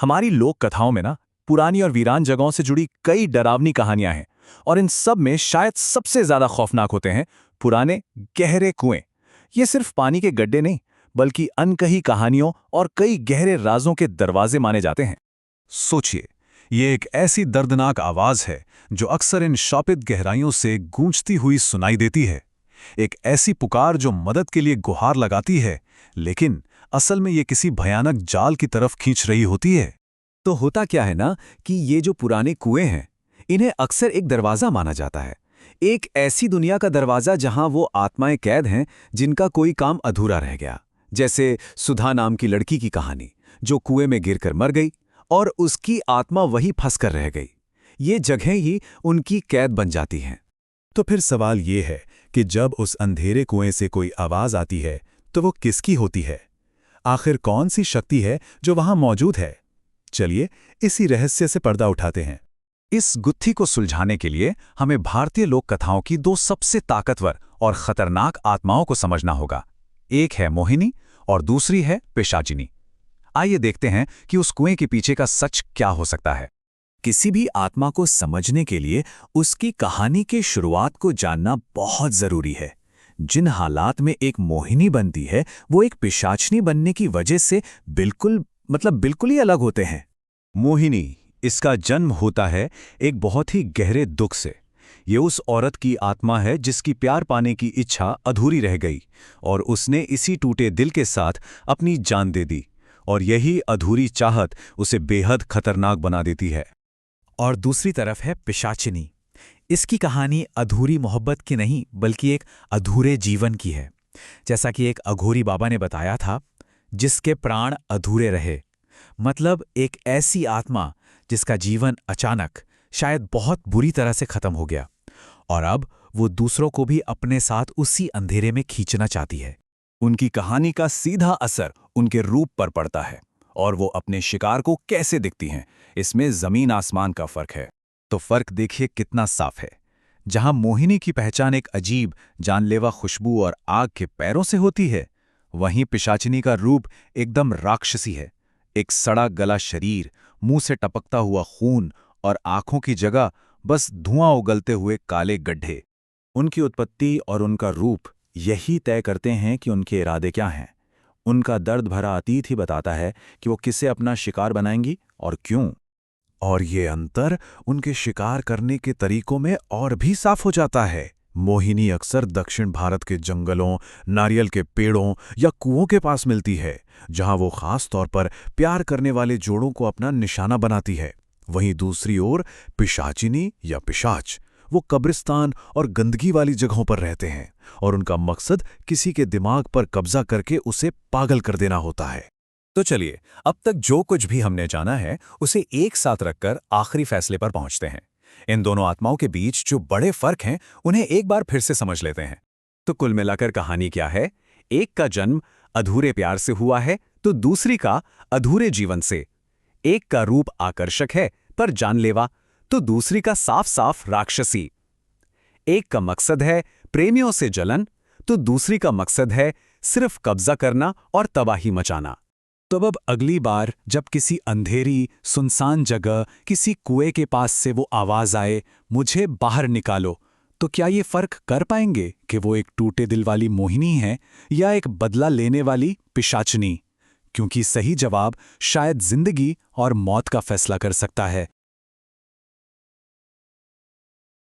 हमारी लोक कथाओं में ना पुरानी और वीरान जगहों से जुड़ी कई डरावनी कहानियां हैं और इन सब में शायद सबसे ज्यादा खौफनाक होते हैं पुराने गहरे कुएं। ये सिर्फ पानी के गड्ढे नहीं बल्कि अनकही कहानियों और कई गहरे राजों के दरवाजे माने जाते हैं। सोचिए, ये एक ऐसी दर्दनाक आवाज है जो अक्सर इन शापित गहराइयों से गूंजती हुई सुनाई देती है। एक ऐसी पुकार जो मदद के लिए गुहार लगाती है, लेकिन असल में ये किसी भयानक जाल की तरफ खींच रही होती है। तो होता क्या है ना कि ये जो पुराने कुएं हैं, इन्हें अक्सर एक दरवाज़ा माना जाता है। एक ऐसी दुनिया का दरवाज़ा जहां वो आत्माएं कैद हैं जिनका कोई काम अधूरा रह गया। जैसे सुधा नाम की लड़की की कहानी, जो कुएं में गिरकर मर गई और उसकी आत्मा वहीं फंसकर रह गई। ये जगहें ही उनकी कैद बन जाती हैं। तो फिर सवाल ये है कि जब उस अंधेरे कुएं से कोई आवाज आती है तो वो किसकी होती है? आखिर कौन सी शक्ति है जो वहां मौजूद है? चलिए इसी रहस्य से पर्दा उठाते हैं। इस गुत्थी को सुलझाने के लिए हमें भारतीय लोक कथाओं की दो सबसे ताकतवर और खतरनाक आत्माओं को समझना होगा। एक है मोहिनी और दूसरी है पिशाचिनी। आइए देखते हैं कि उस कुएं के पीछे का सच क्या हो सकता है। किसी भी आत्मा को समझने के लिए उसकी कहानी की शुरुआत को जानना बहुत जरूरी है। जिन हालात में एक मोहिनी बनती है, वो एक पिशाचनी बनने की वजह से बिल्कुल ही अलग होते हैं। मोहिनी, इसका जन्म होता है एक बहुत ही गहरे दुख से। ये उस औरत की आत्मा है जिसकी प्यार पाने की इच्छा अधूरी रह गई और उसने इसी टूटे दिल के साथ अपनी जान दे दी, और यही अधूरी चाहत उसे बेहद खतरनाक बना देती है। और दूसरी तरफ है पिशाचिनी। इसकी कहानी अधूरी मोहब्बत की नहीं बल्कि एक अधूरे जीवन की है। जैसा कि एक अघोरी बाबा ने बताया था, जिसके प्राण अधूरे रहे। मतलब एक ऐसी आत्मा जिसका जीवन अचानक शायद बहुत बुरी तरह से खत्म हो गया और अब वो दूसरों को भी अपने साथ उसी अंधेरे में खींचना चाहती है। उनकी कहानी का सीधा असर उनके रूप पर पड़ता है और वो अपने शिकार को कैसे दिखती हैं, इसमें जमीन आसमान का फर्क है। तो फर्क देखिए कितना साफ है। जहां मोहिनी की पहचान एक अजीब जानलेवा खुशबू और आग के पैरों से होती है, वहीं पिशाचिनी का रूप एकदम राक्षसी है। एक सड़ा गला शरीर, मुंह से टपकता हुआ खून और आंखों की जगह बस धुआं उगलते हुए काले गड्ढे। उनकी उत्पत्ति और उनका रूप यही तय करते हैं कि उनके इरादे क्या हैं। उनका दर्द भरा अतीत ही बताता है कि वो किसे अपना शिकार बनाएंगी और क्यों। और ये अंतर उनके शिकार करने के तरीकों में और भी साफ हो जाता है। मोहिनी अक्सर दक्षिण भारत के जंगलों, नारियल के पेड़ों या कुओं के पास मिलती है, जहां वो खास तौर पर प्यार करने वाले जोड़ों को अपना निशाना बनाती है। वहीं दूसरी ओर पिशाचिनी या पिशाच, वो कब्रिस्तान और गंदगी वाली जगहों पर रहते हैं और उनका मकसद किसी के दिमाग पर कब्जा करके उसे पागल कर देना होता है। तो चलिए, अब तक जो कुछ भी हमने जाना है उसे एक साथ रखकर आखिरी फैसले पर पहुंचते हैं। इन दोनों आत्माओं के बीच जो बड़े फर्क हैं उन्हें एक बार फिर से समझ लेते हैं। तो कुल मिलाकर कहानी क्या है? एक का जन्म अधूरे प्यार से हुआ है तो दूसरी का अधूरे जीवन से। एक का रूप आकर्षक है पर जानलेवा, तो दूसरी का साफ साफ राक्षसी। एक का मकसद है प्रेमियों से जलन, तो दूसरी का मकसद है सिर्फ कब्जा करना और तबाही मचाना। तो अब अगली बार जब किसी अंधेरी सुनसान जगह किसी कुएं के पास से वो आवाज आए, मुझे बाहर निकालो, तो क्या ये फर्क कर पाएंगे कि वो एक टूटे दिल वाली मोहिनी है या एक बदला लेने वाली पिशाचनी? क्योंकि सही जवाब शायद जिंदगी और मौत का फैसला कर सकता है।